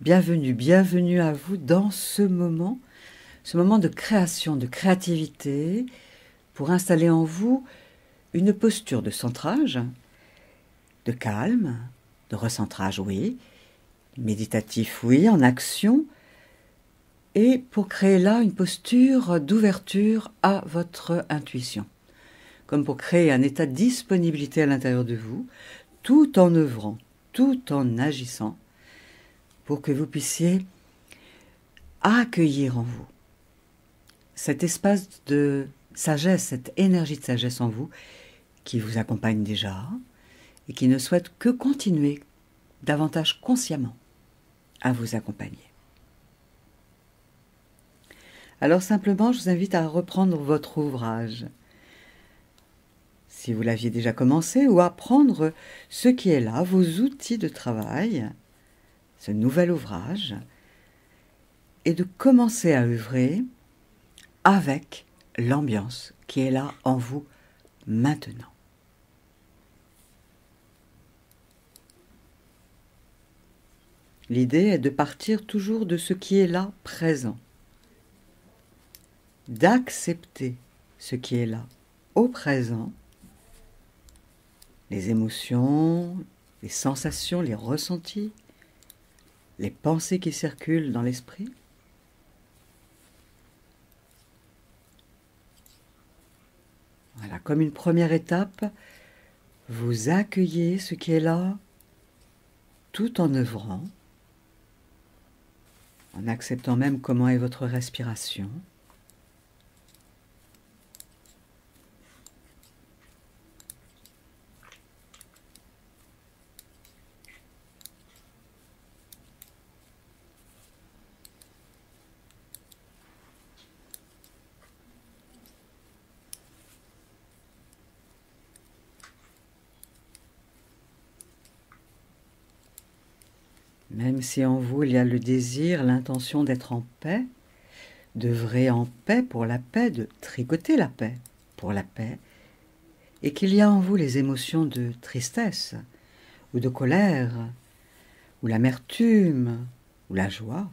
Bienvenue, bienvenue à vous dans ce moment de création, de créativité, pour installer en vous une posture de centrage, de calme, de recentrage, oui, méditatif, oui, en action, et pour créer là une posture d'ouverture à votre intuition, comme pour créer un état de disponibilité à l'intérieur de vous, tout en œuvrant, tout en agissant, pour que vous puissiez accueillir en vous cet espace de sagesse, cette énergie de sagesse en vous, qui vous accompagne déjà et qui ne souhaite que continuer davantage consciemment à vous accompagner. Alors simplement, je vous invite à reprendre votre ouvrage, si vous l'aviez déjà commencé, ou à prendre ce qui est là, vos outils de travail, ce nouvel ouvrage, et de commencer à œuvrer avec l'ambiance qui est là en vous maintenant. L'idée est de partir toujours de ce qui est là présent, d'accepter ce qui est là au présent, les émotions, les sensations, les ressentis, les pensées qui circulent dans l'esprit. Voilà, comme une première étape, vous accueillez ce qui est là tout en œuvrant, en acceptant même comment est votre respiration. Même si en vous il y a le désir, l'intention d'être en paix, d'œuvrer en paix pour la paix, de tricoter la paix pour la paix, et qu'il y a en vous les émotions de tristesse, ou de colère, ou l'amertume, ou la joie,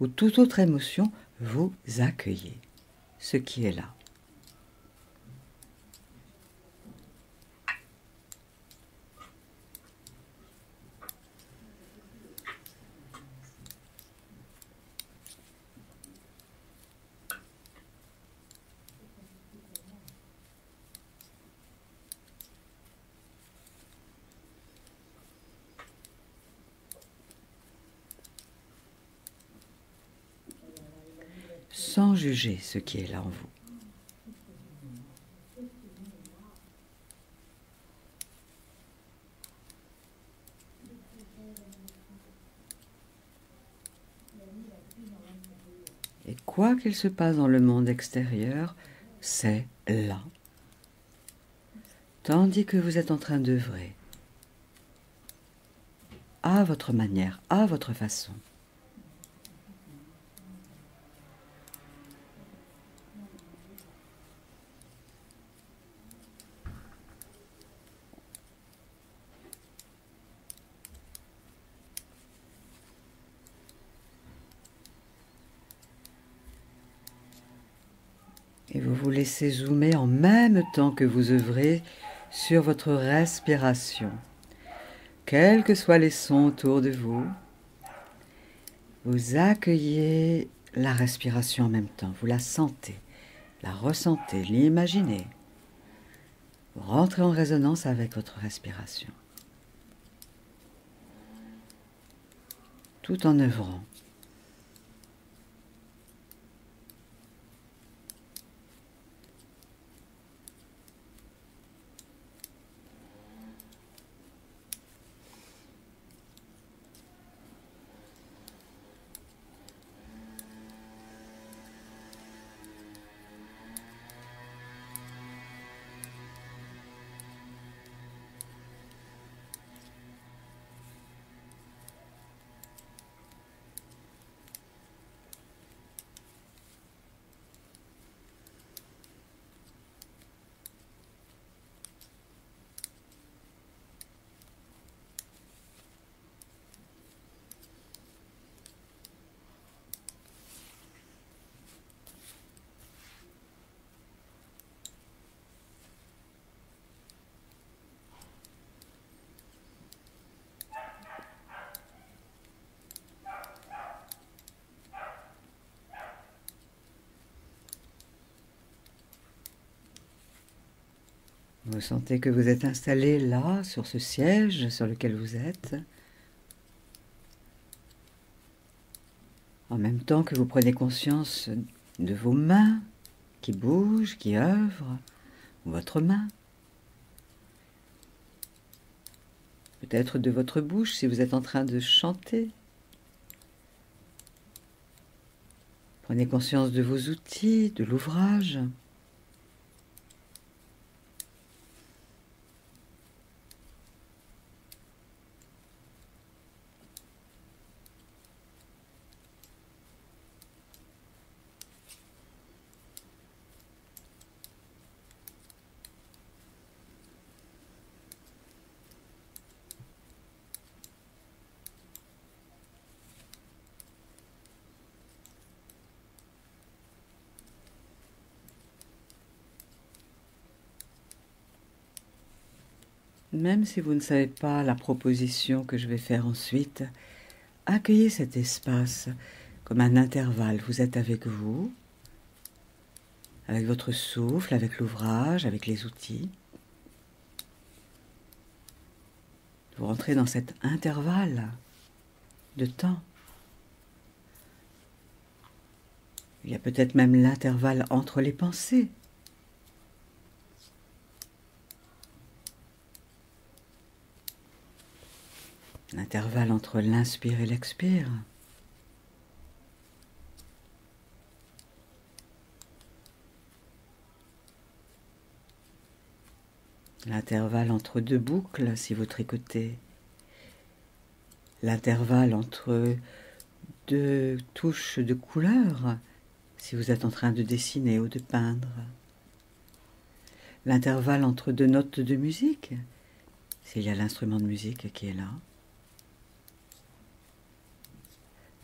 ou toute autre émotion, vous accueillez ce qui est là. Sans juger ce qui est là en vous. Et quoi qu'il se passe dans le monde extérieur, c'est là. Tandis que vous êtes en train d'œuvrer, à votre manière, à votre façon. Et vous vous laissez zoomer en même temps que vous œuvrez sur votre respiration. Quels que soient les sons autour de vous, vous accueillez la respiration en même temps. Vous la sentez, la ressentez, l'imaginez. Vous rentrez en résonance avec votre respiration. Tout en œuvrant. Vous sentez que vous êtes installé là, sur ce siège sur lequel vous êtes, en même temps que vous prenez conscience de vos mains qui bougent, qui œuvrent, votre main. Peut-être de votre bouche si vous êtes en train de chanter. Prenez conscience de vos outils, de l'ouvrage. Même si vous ne savez pas la proposition que je vais faire ensuite, accueillez cet espace comme un intervalle. Vous êtes avec vous, avec votre souffle, avec l'ouvrage, avec les outils. Vous rentrez dans cet intervalle de temps. Il y a peut-être même l'intervalle entre les pensées. L'intervalle entre l'inspire et l'expire. L'intervalle entre deux boucles si vous tricotez. L'intervalle entre deux touches de couleur si vous êtes en train de dessiner ou de peindre. L'intervalle entre deux notes de musique s'il y a l'instrument de musique qui est là.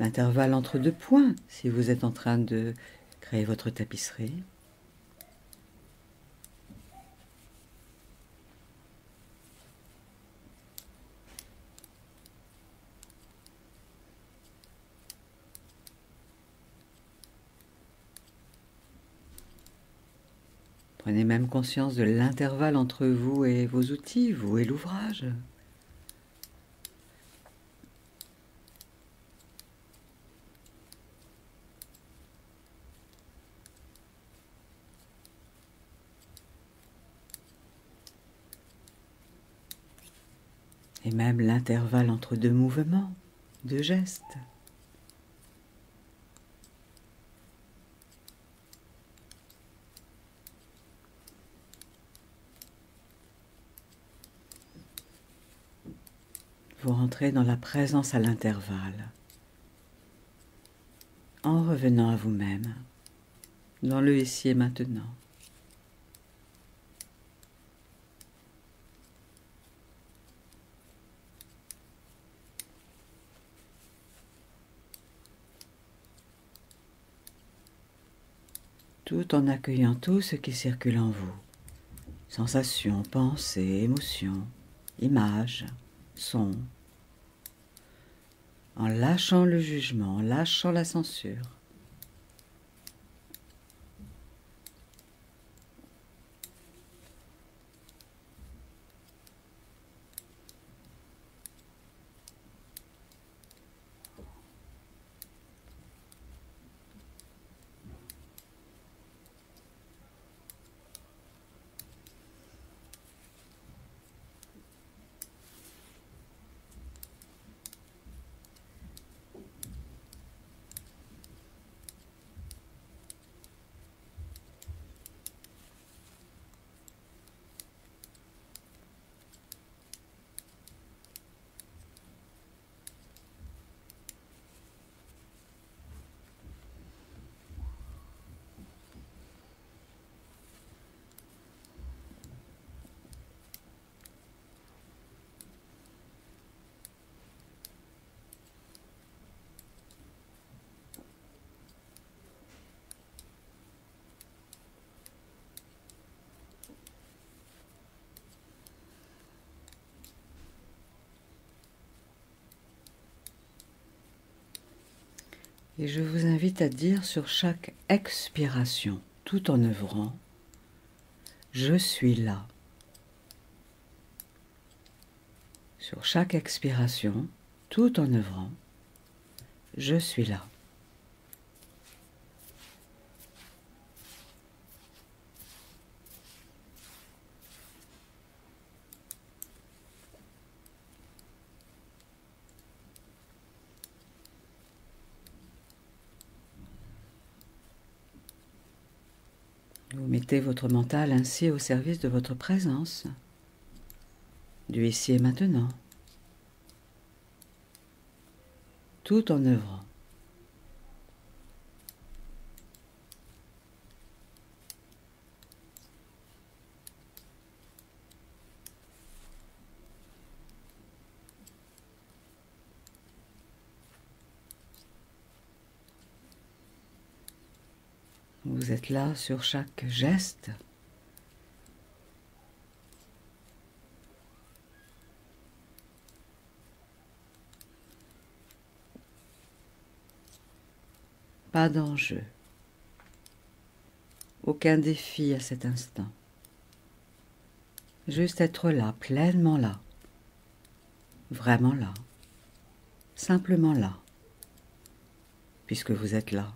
L'intervalle entre deux points si vous êtes en train de créer votre tapisserie. Prenez même conscience de l'intervalle entre vous et vos outils, vous et l'ouvrage. Et même l'intervalle entre deux mouvements, deux gestes. Vous rentrez dans la présence à l'intervalle, en revenant à vous-même, dans le ici et maintenant. Tout en accueillant tout ce qui circule en vous. Sensations, pensées, émotions, images, sons. En lâchant le jugement, en lâchant la censure. Et je vous invite à dire sur chaque expiration, tout en œuvrant, je suis là, sur chaque expiration, tout en œuvrant, je suis là. Vous mettez votre mental ainsi au service de votre présence, du ici et maintenant, tout en œuvrant. Vous êtes là sur chaque geste. Pas d'enjeu. Aucun défi à cet instant. Juste être là, pleinement là. Vraiment là. Simplement là. Puisque vous êtes là.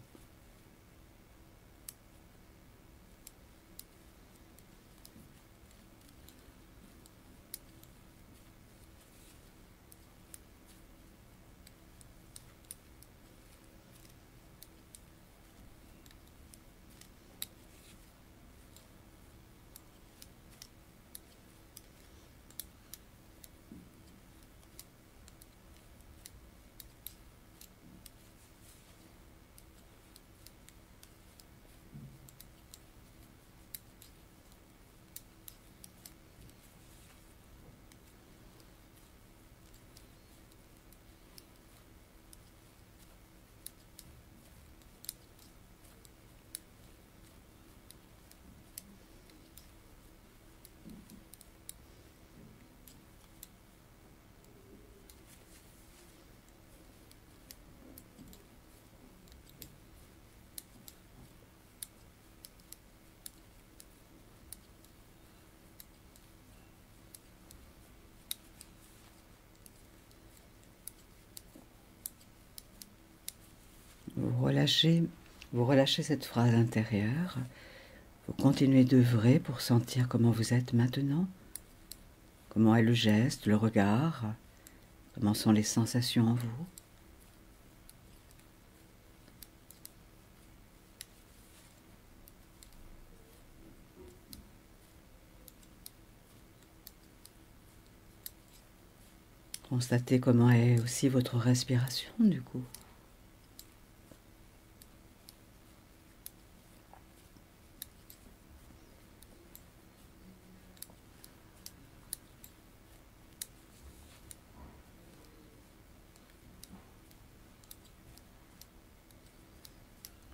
Vous relâchez cette phrase intérieure. Vous continuez d'œuvrer pour sentir comment vous êtes maintenant. Comment est le geste, le regard. Comment sont les sensations en vous. Constatez comment est aussi votre respiration du coup.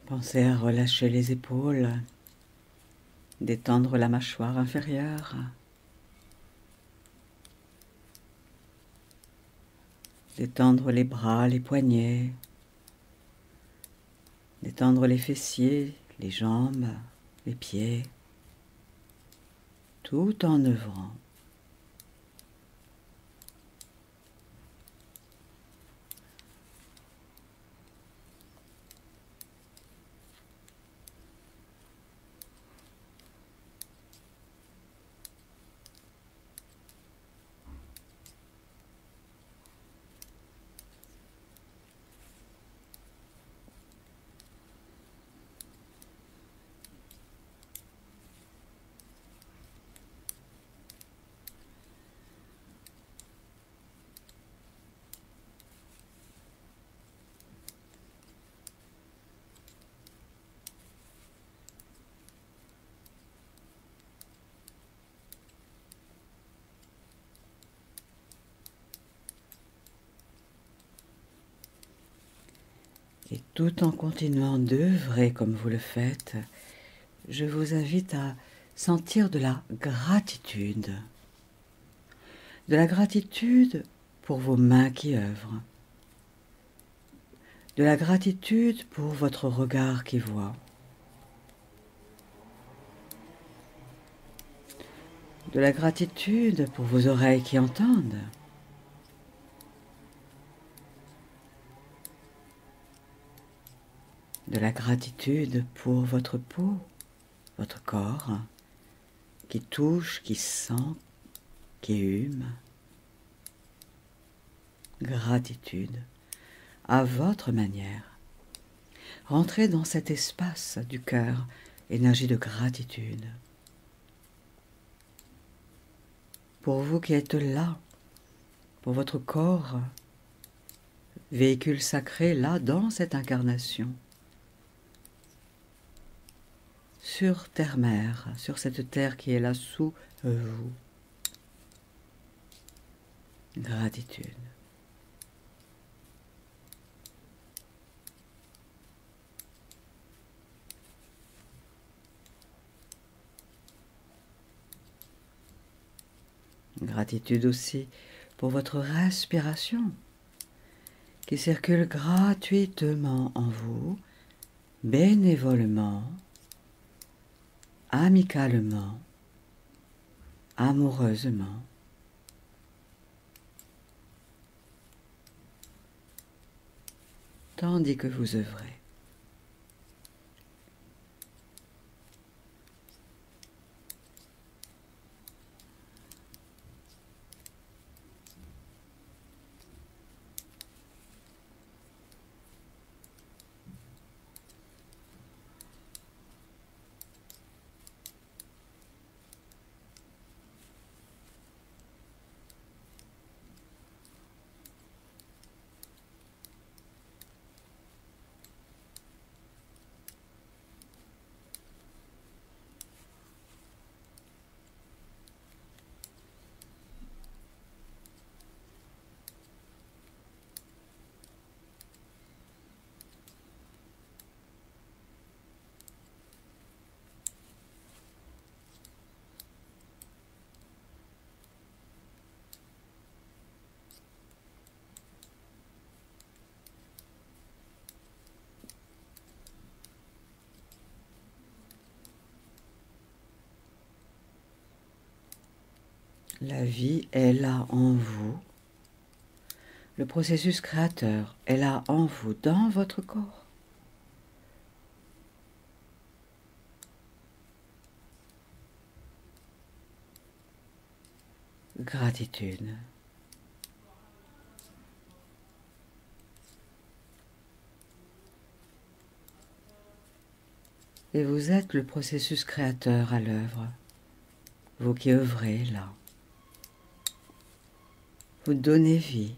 Pensez à relâcher les épaules, détendre la mâchoire inférieure, détendre les bras, les poignets, détendre les fessiers, les jambes, les pieds, tout en œuvrant. Et tout en continuant d'œuvrer comme vous le faites, je vous invite à sentir de la gratitude. De la gratitude pour vos mains qui œuvrent. De la gratitude pour votre regard qui voit. De la gratitude pour vos oreilles qui entendent. de la gratitude pour votre peau, votre corps, qui touche, qui sent, qui hume. Gratitude, à votre manière. Rentrez dans cet espace du cœur, énergie de gratitude. Pour vous qui êtes là, pour votre corps, véhicule sacré là dans cette incarnation. Sur terre-mère, sur cette terre qui est là sous vous. Gratitude. Gratitude aussi pour votre respiration qui circule gratuitement en vous, bénévolement, amicalement, amoureusement. Tandis que vous œuvrez. La vie est là en vous. Le processus créateur est là en vous, dans votre corps. Gratitude. Et vous êtes le processus créateur à l'œuvre, vous qui œuvrez là. Vous donnez vie.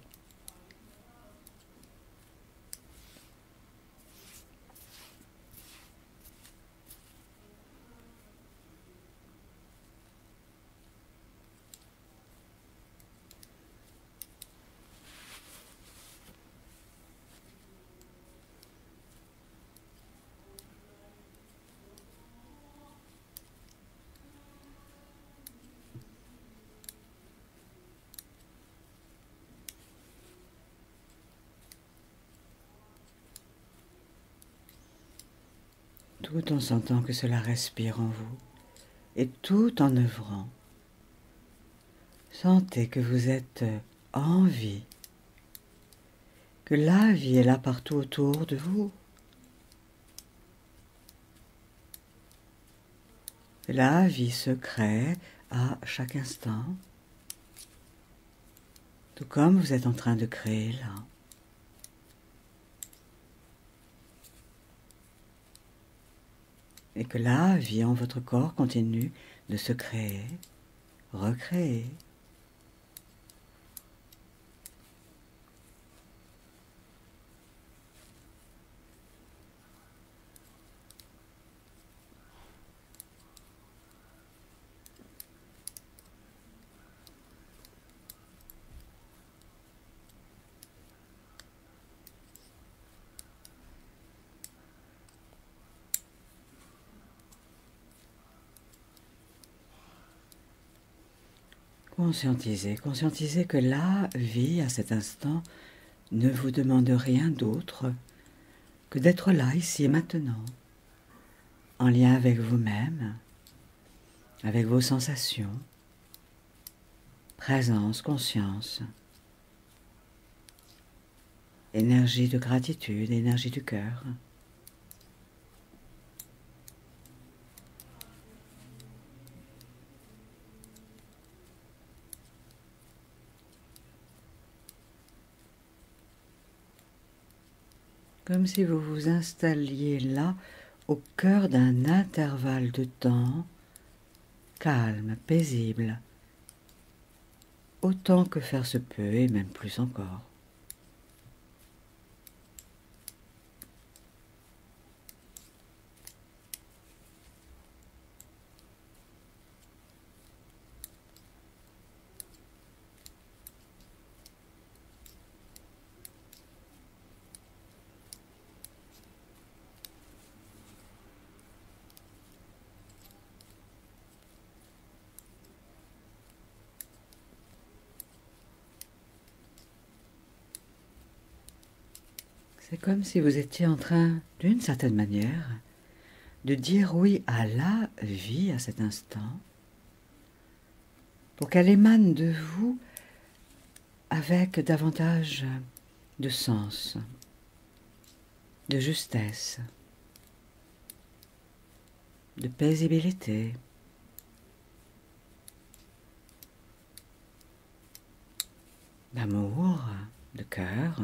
Tout en sentant que cela respire en vous, et tout en œuvrant. Sentez que vous êtes en vie, que la vie est là partout autour de vous. La vie se crée à chaque instant, tout comme vous êtes en train de créer là. Et que la vie en votre corps continue de se créer, recréer. Conscientisez que la vie à cet instant ne vous demande rien d'autre que d'être là, ici et maintenant, en lien avec vous-même, avec vos sensations, présence, conscience, énergie de gratitude, énergie du cœur. comme si vous vous installiez là, au cœur d'un intervalle de temps, calme, paisible, autant que faire se peut et même plus encore. C'est comme si vous étiez en train, d'une certaine manière, de dire oui à la vie à cet instant, pour qu'elle émane de vous avec davantage de sens, de justesse, de paisibilité, d'amour, de cœur.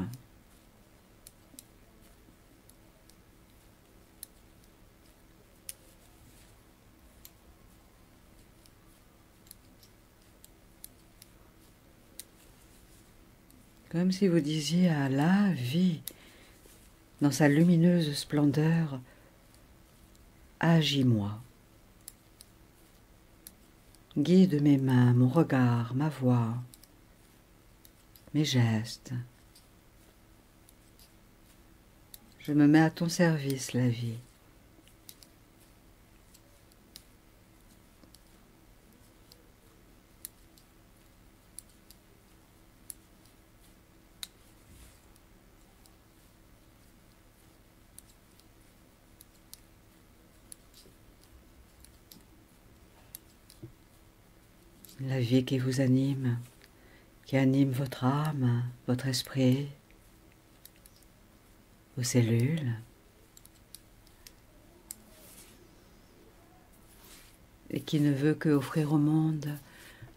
Comme si vous disiez à la vie, dans sa lumineuse splendeur, agis-moi. Guide mes mains, mon regard, ma voix, mes gestes. Je me mets à ton service, la vie. La vie qui vous anime, qui anime votre âme, votre esprit, vos cellules, et qui ne veut que offrir au monde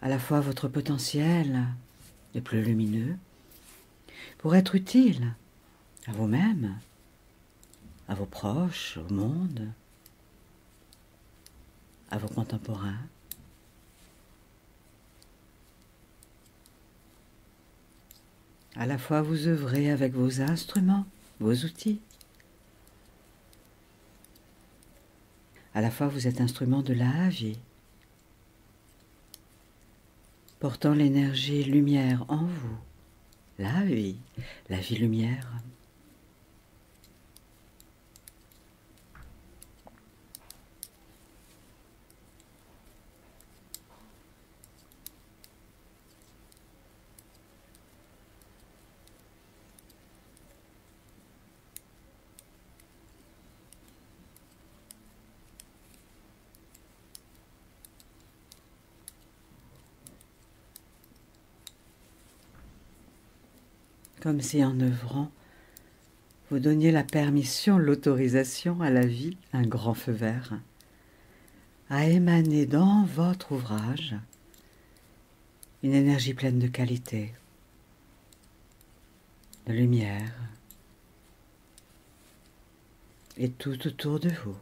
à la fois votre potentiel le plus lumineux, pour être utile à vous-même, à vos proches, au monde, à vos contemporains. À la fois vous œuvrez avec vos instruments, vos outils. À la fois vous êtes instrument de la vie, portant l'énergie lumière en vous, la vie lumière. Comme si en œuvrant, vous donniez la permission, l'autorisation à la vie, un grand feu vert, à émaner dans votre ouvrage une énergie pleine de qualité, de lumière, et tout autour de vous.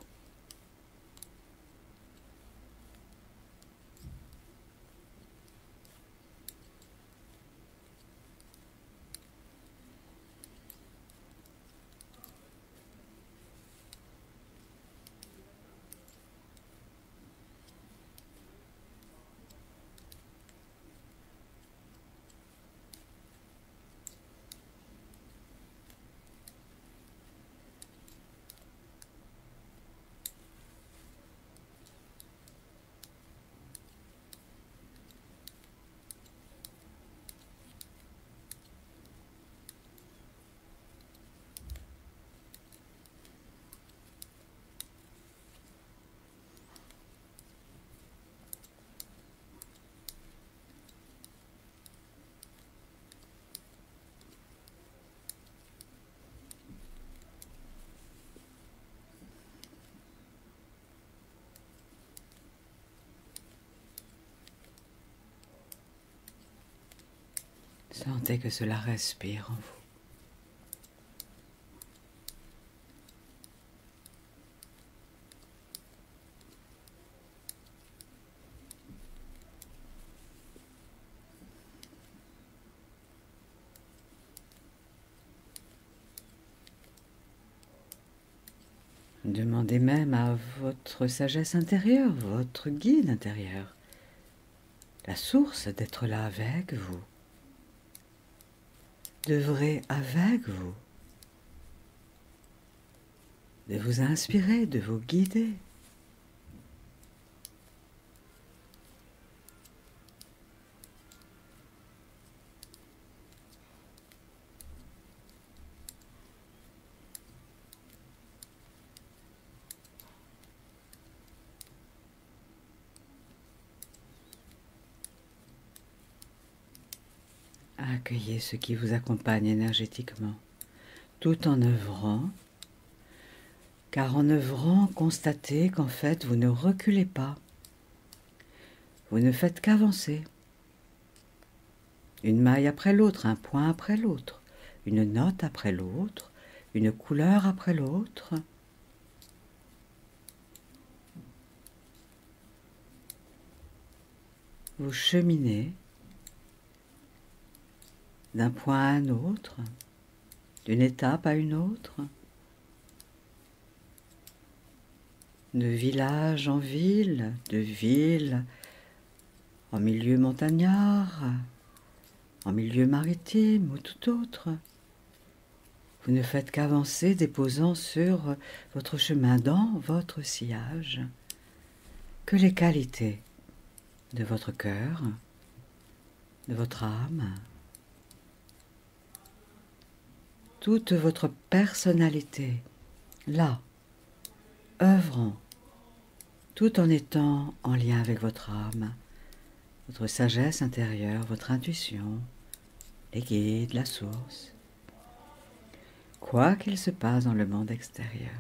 Sentez que cela respire en vous. Demandez même à votre sagesse intérieure, votre guide intérieur, la source d'être là avec vous, d'œuvrer avec vous, de vous inspirer, de vous guider. Accueillez ce qui vous accompagne énergétiquement, tout en œuvrant, car en œuvrant, constatez qu'en fait, vous ne reculez pas, vous ne faites qu'avancer. Une maille après l'autre, un point après l'autre, une note après l'autre, une couleur après l'autre. Vous cheminez d'un point à un autre, d'une étape à une autre, de village en ville, de ville en milieu montagnard, en milieu maritime ou tout autre. Vous ne faites qu'avancer, déposant sur votre chemin, dans votre sillage, que les qualités de votre cœur, de votre âme, toute votre personnalité, là, œuvrant, tout en étant en lien avec votre âme, votre sagesse intérieure, votre intuition, les guides, la source, quoi qu'il se passe dans le monde extérieur.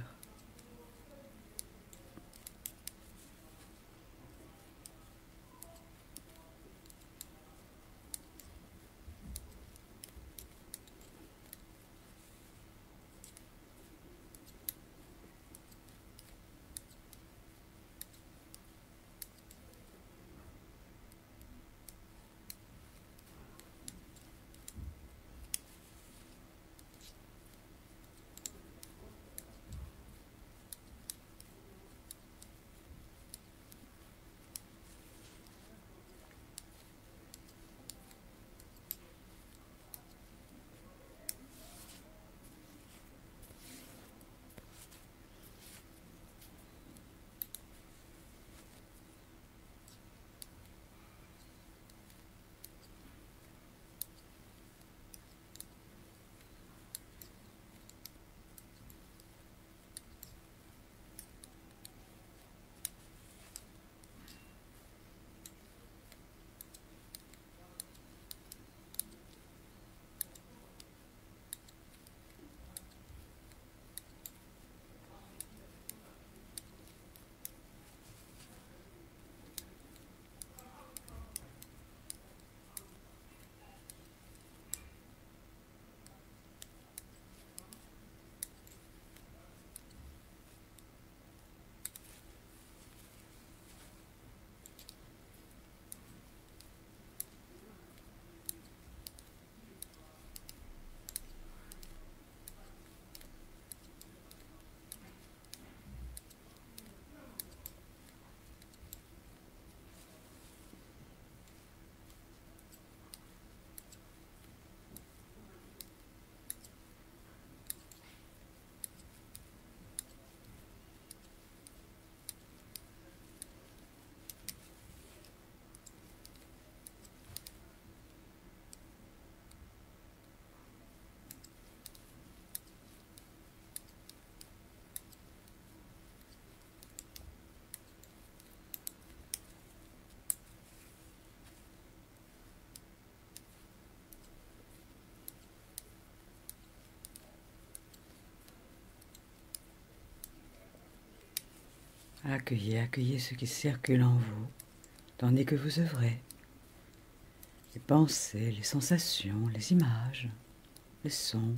Accueillez, accueillez ce qui circule en vous, tandis que vous œuvrez. Les pensées, les sensations, les images, les sons,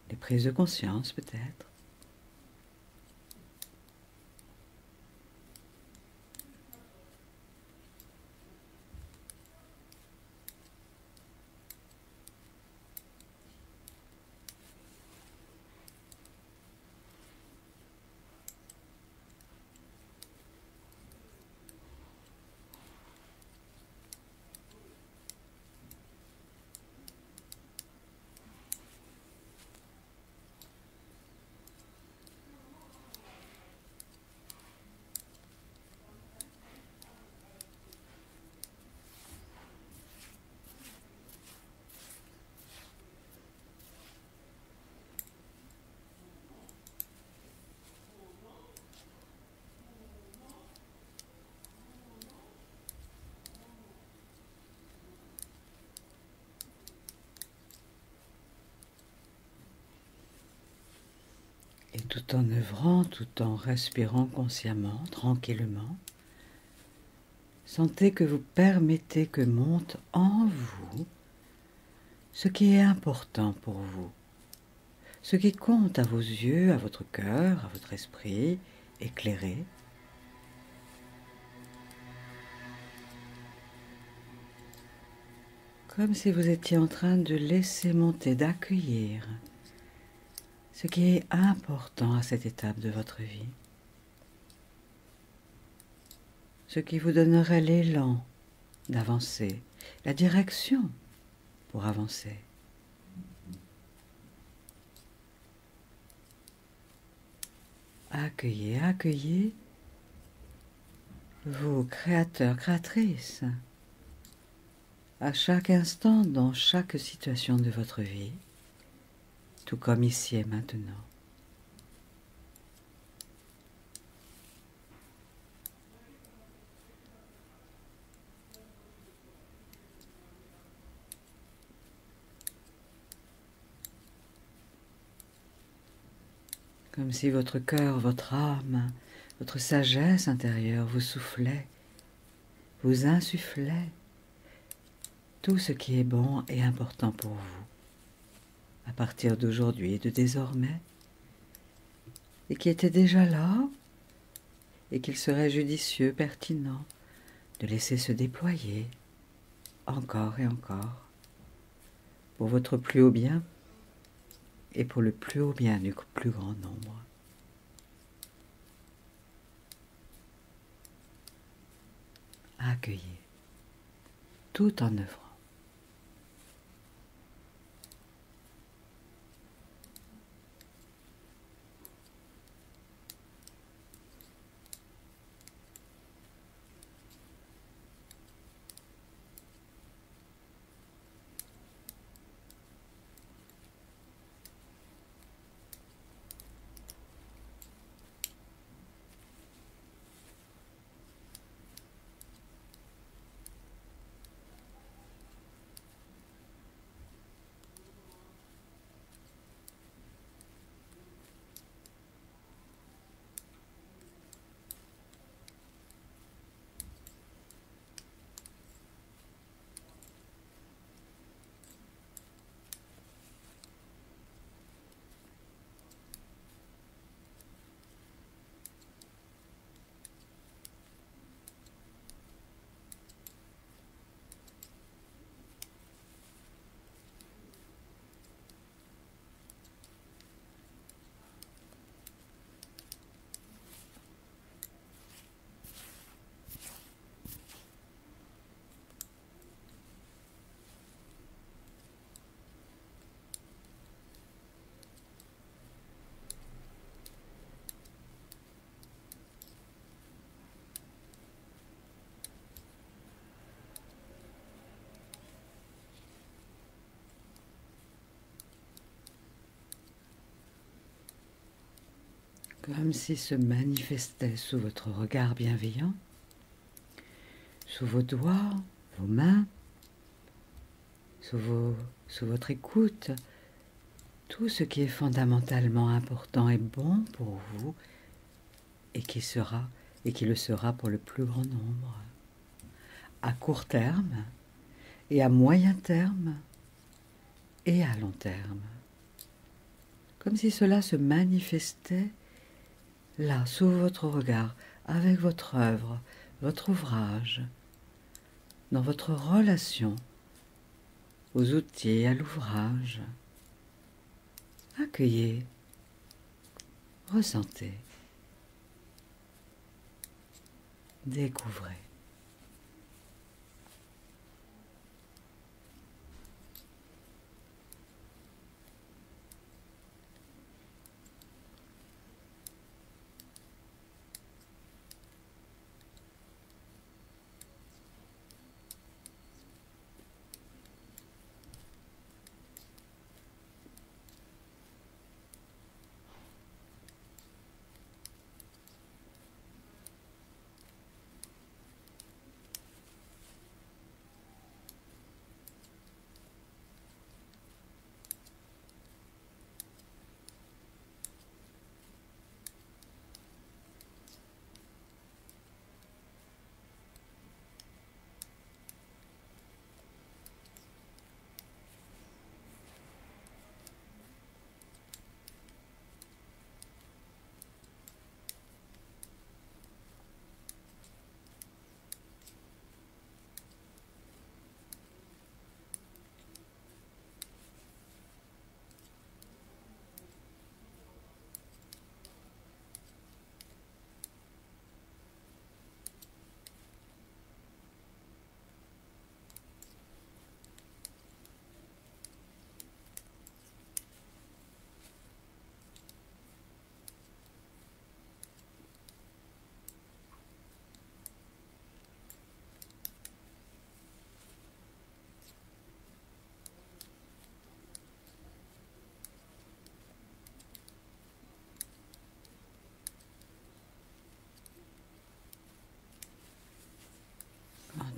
les prises de conscience peut-être. tout en œuvrant, tout en respirant consciemment, tranquillement. Sentez que vous permettez que monte en vous ce qui est important pour vous, ce qui compte à vos yeux, à votre cœur, à votre esprit éclairé. Comme si vous étiez en train de laisser monter, d'accueillir ce qui est important à cette étape de votre vie. Ce qui vous donnerait l'élan d'avancer, la direction pour avancer. Accueillez, accueillez vos créateurs, créatrices, à chaque instant, dans chaque situation de votre vie, tout comme ici et maintenant. Comme si votre cœur, votre âme, votre sagesse intérieure vous soufflait, vous insufflait tout ce qui est bon et important pour vous, à partir d'aujourd'hui et de désormais, et qui était déjà là, et qu'il serait judicieux, pertinent, de laisser se déployer, encore et encore, pour votre plus haut bien, et pour le plus haut bien du plus grand nombre. Accueillez, tout en œuvrant. Comme s'il se manifestait sous votre regard bienveillant, sous vos doigts, vos mains, sous votre écoute, tout ce qui est fondamentalement important et bon pour vous et qui le sera pour le plus grand nombre, à court terme et à moyen terme et à long terme. Comme si cela se manifestait là, sous votre regard, avec votre œuvre, votre ouvrage, dans votre relation aux outils, à l'ouvrage. Accueillez, ressentez, découvrez.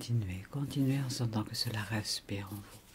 continuez, continuez en sentant que cela respire en vous.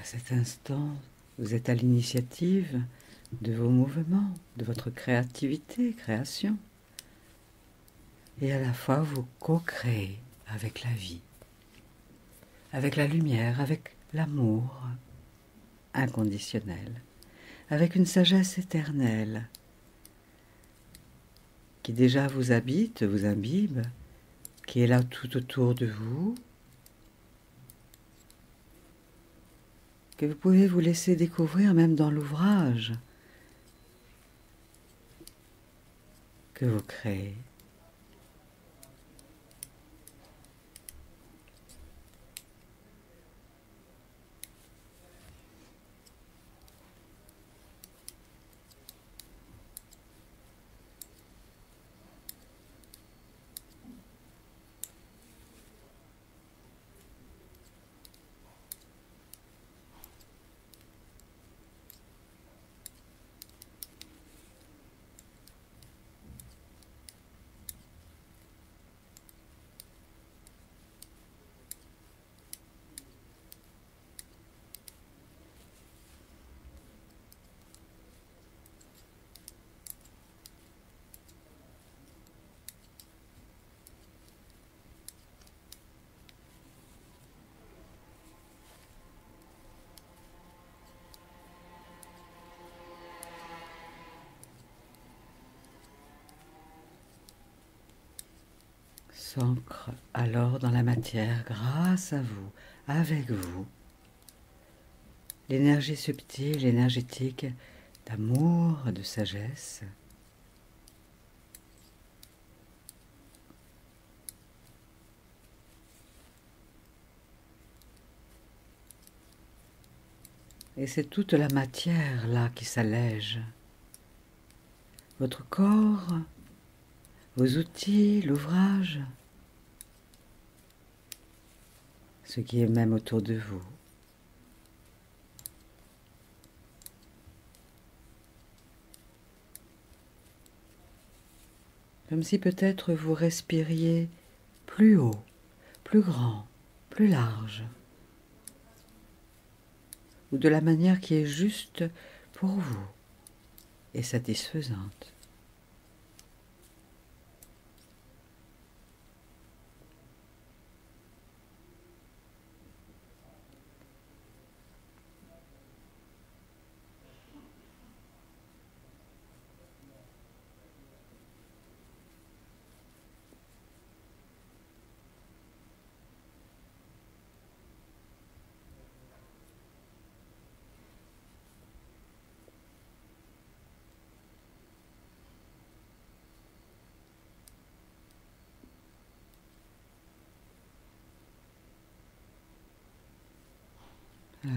À cet instant, vous êtes à l'initiative de vos mouvements, de votre créativité, création. Et à la fois, vous co-créez avec la vie, avec la lumière, avec l'amour inconditionnel, avec une sagesse éternelle qui déjà vous habite, vous imbibe, qui est là tout autour de vous, que vous pouvez vous laisser découvrir même dans l'ouvrage que vous créez. s'ancre alors dans la matière grâce à vous, avec vous. L'énergie subtile, énergétique d'amour, de sagesse. Et c'est toute la matière là qui s'allège. Votre corps, vos outils, l'ouvrage, ce qui est même autour de vous. Comme si peut-être vous respiriez plus haut, plus grand, plus large, ou de la manière qui est juste pour vous et satisfaisante.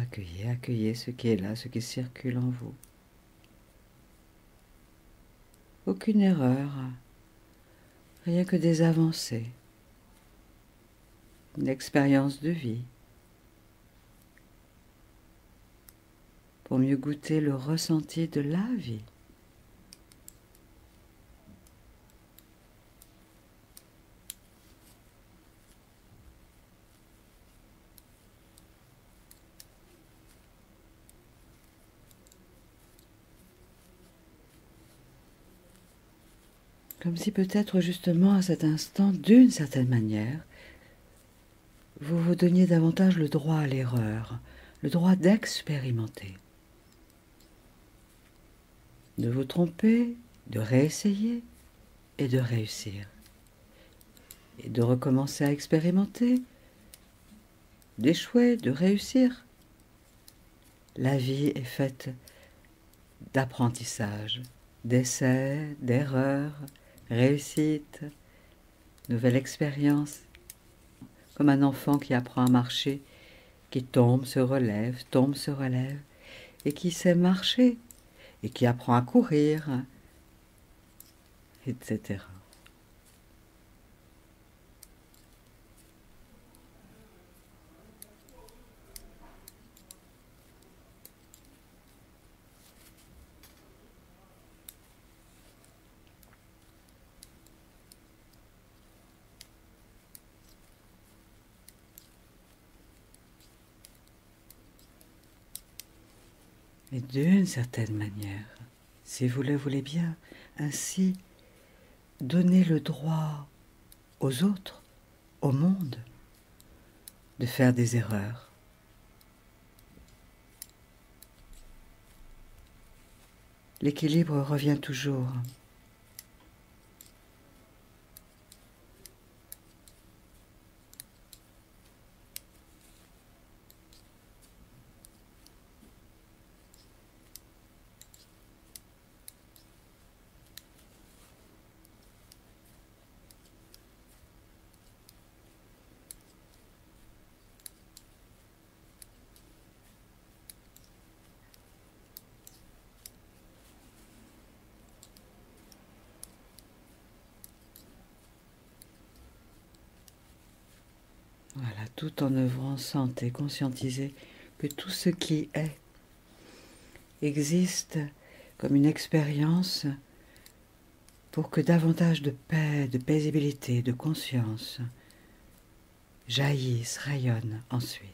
Accueillez, accueillez ce qui est là, ce qui circule en vous. Aucune erreur, rien que des avancées, une expérience de vie, pour mieux goûter le ressenti de la vie. Comme si peut-être justement à cet instant, d'une certaine manière, vous vous donniez davantage le droit à l'erreur, le droit d'expérimenter, de vous tromper, de réessayer et de réussir, et de recommencer à expérimenter, d'échouer, de réussir. La vie est faite d'apprentissage, d'essais, d'erreurs, réussite, nouvelle expérience, comme un enfant qui apprend à marcher, qui tombe, se relève, et qui sait marcher, et qui apprend à courir, etc. Et d'une certaine manière, si vous le voulez bien, ainsi, donner le droit aux autres, au monde, de faire des erreurs. L'équilibre revient toujours. Voilà, tout en œuvrant, sentez, conscientisez que tout ce qui est existe comme une expérience pour que davantage de paix, de paisibilité, de conscience jaillissent, rayonnent ensuite.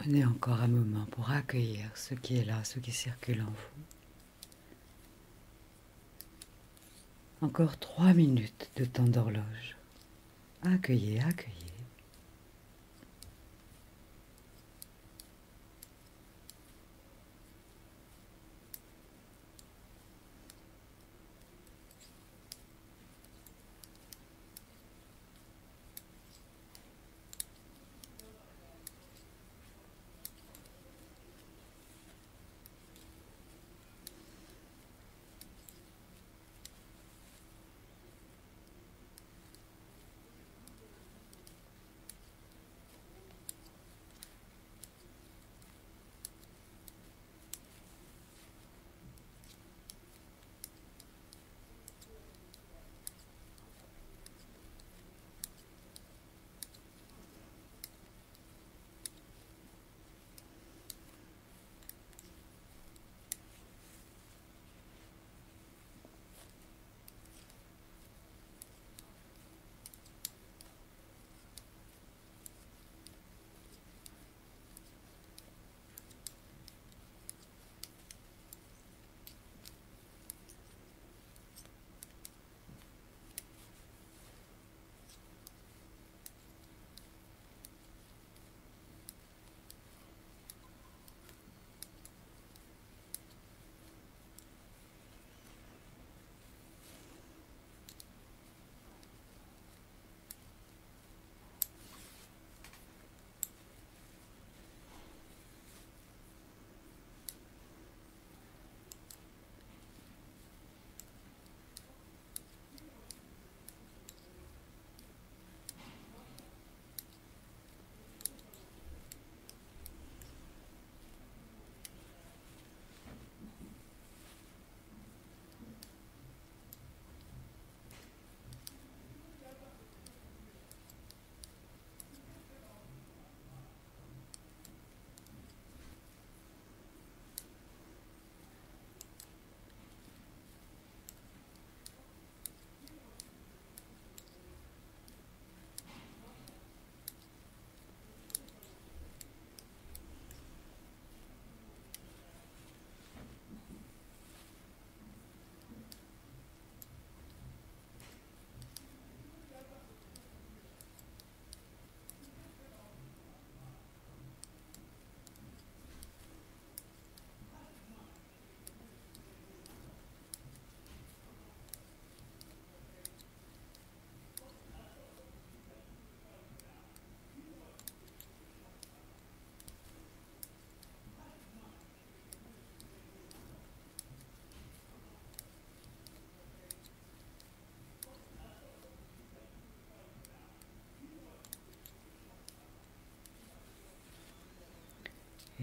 Prenez encore un moment pour accueillir ce qui est là, ce qui circule en vous. Encore 3 minutes de temps d'horloge. Accueillez, accueillez.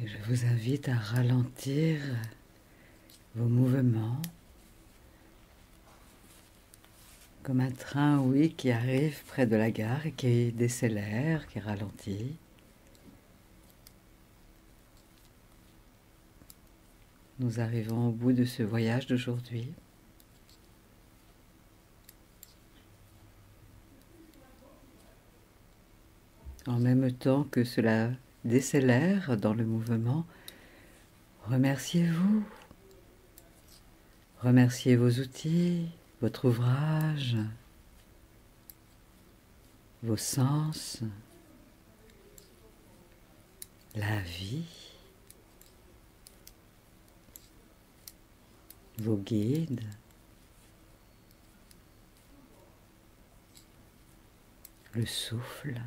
Et je vous invite à ralentir vos mouvements, comme un train, oui, qui arrive près de la gare et qui décélère, qui ralentit. Nous arrivons au bout de ce voyage d'aujourd'hui. En même temps que cela décélère dans le mouvement, remerciez-vous. Remerciez vos outils, votre ouvrage, vos sens, la vie, vos guides, le souffle.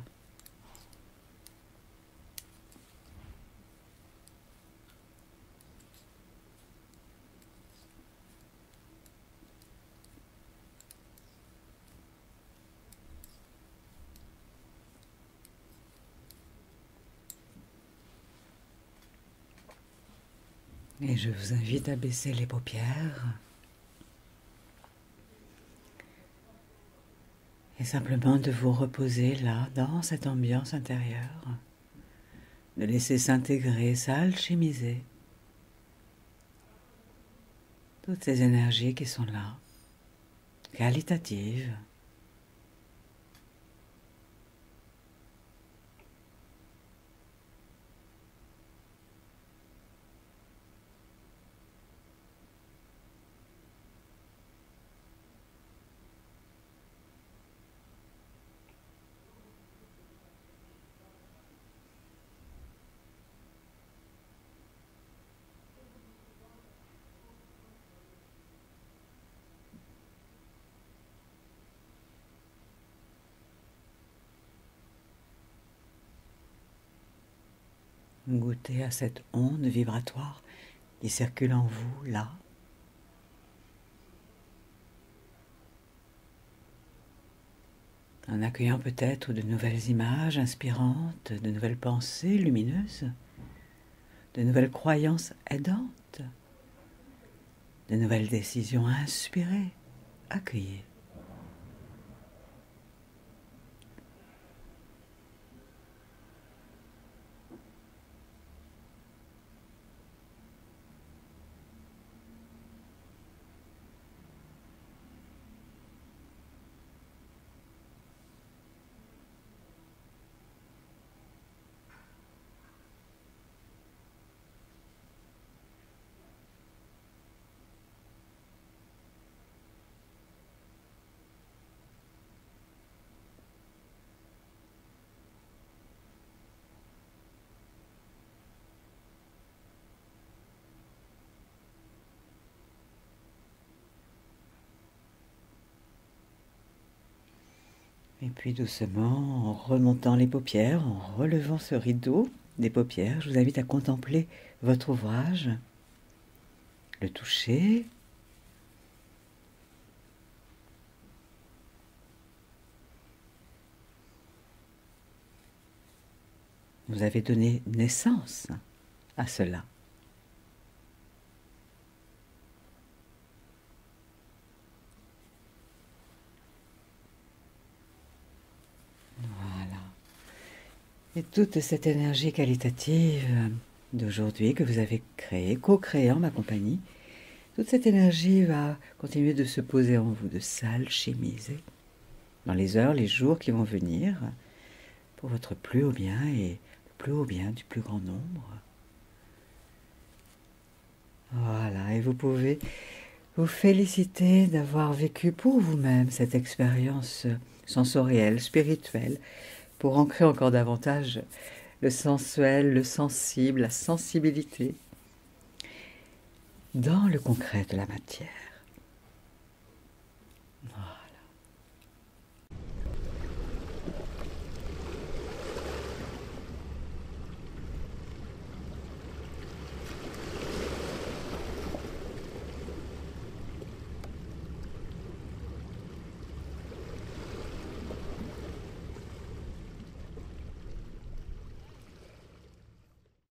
Et je vous invite à baisser les paupières et simplement de vous reposer là, dans cette ambiance intérieure, de laisser s'intégrer, s'alchimiser toutes ces énergies qui sont là, qualitatives. Goûtez à cette onde vibratoire qui circule en vous, là. En accueillant peut-être de nouvelles images inspirantes, de nouvelles pensées lumineuses, de nouvelles croyances aidantes, de nouvelles décisions inspirées, accueillez. Et puis doucement, en remontant les paupières, en relevant ce rideau des paupières, je vous invite à contempler votre ouvrage, le toucher. Vous avez donné naissance à cela. Voilà. Et toute cette énergie qualitative d'aujourd'hui que vous avez créée, co-créée en ma compagnie, toute cette énergie va continuer de se poser en vous, de s'alchimiser dans les heures, les jours qui vont venir, pour votre plus haut bien et le plus haut bien du plus grand nombre. Voilà, et vous pouvez vous féliciter d'avoir vécu pour vous-même cette expérience sensorielle, spirituelle, pour ancrer encore davantage le sensuel, le sensible, la sensibilité dans le concret de la matière.